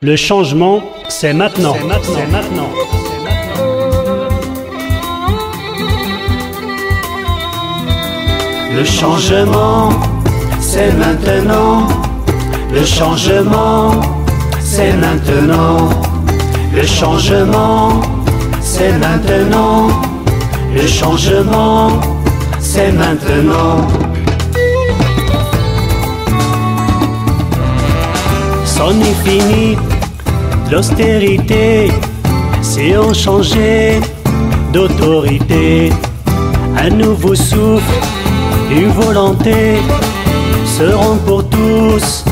Le changement, c'est maintenant. C'est maintenant. Le changement, c'est maintenant. Le changement, c'est maintenant. Le changement, c'est maintenant. Le changement, c'est maintenant. C'en est fini, l'austérité, c'est en changer d'autorité. Un nouveau souffle, une volonté, seront pour tous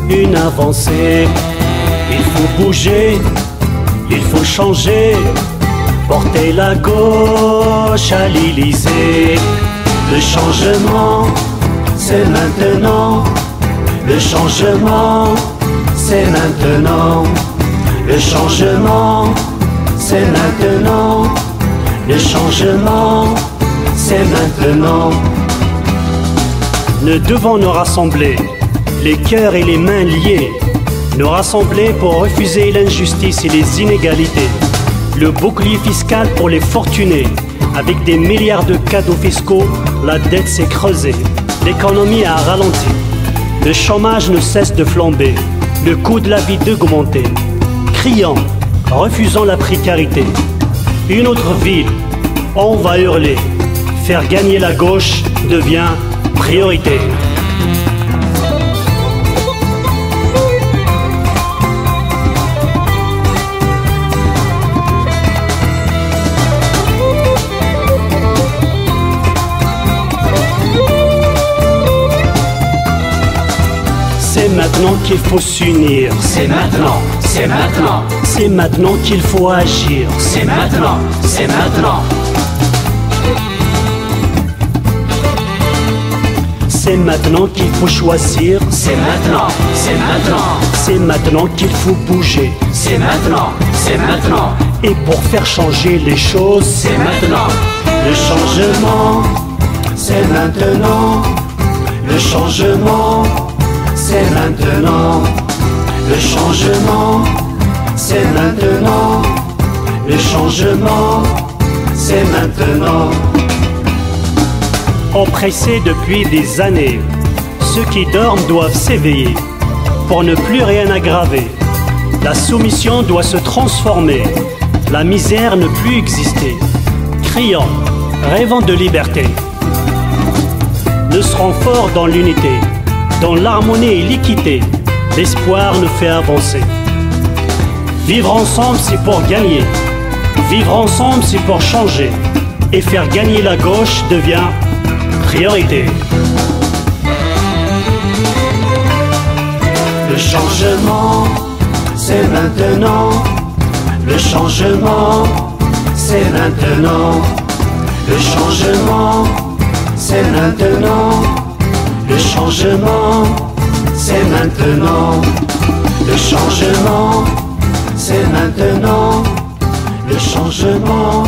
une avancée. Il faut bouger, il faut changer, porter la gauche à l'Élysée. Le changement, c'est maintenant. Le changement, c'est maintenant. Le changement, c'est maintenant. Le changement, c'est maintenant. Nous devons nous rassembler, les cœurs et les mains liés, nous rassembler pour refuser l'injustice et les inégalités. Le bouclier fiscal pour les fortunés, avec des milliards de cadeaux fiscaux, la dette s'est creusée, l'économie a ralenti, le chômage ne cesse de flamber, le coût de la vie d'augmenter. Criant, refusant la précarité. Une autre ville, on va hurler, faire gagner la gauche devient priorité. C'est maintenant qu'il faut s'unir. C'est maintenant, c'est maintenant. C'est maintenant qu'il faut agir. C'est maintenant, c'est maintenant. C'est maintenant qu'il faut choisir. C'est maintenant, c'est maintenant. C'est maintenant qu'il faut bouger. C'est maintenant, c'est maintenant. Et pour faire changer les choses, c'est maintenant. Le changement, c'est maintenant. Le changement, c'est maintenant. Le changement, c'est maintenant. Le changement, c'est maintenant. oppressés depuis des années, ceux qui dorment doivent s'éveiller pour ne plus rien aggraver. La soumission doit se transformer, la misère ne plus exister. Criant, rêvant de liberté, nous serons forts dans l'unité, dans l'harmonie et l'équité. L'espoir nous fait avancer. Vivre ensemble, c'est pour gagner. Vivre ensemble, c'est pour changer. Et faire gagner la gauche devient priorité. Le changement, c'est maintenant. Le changement, c'est maintenant. Le changement, c'est maintenant. Le changement, c'est maintenant. Le changement, c'est maintenant. Le changement,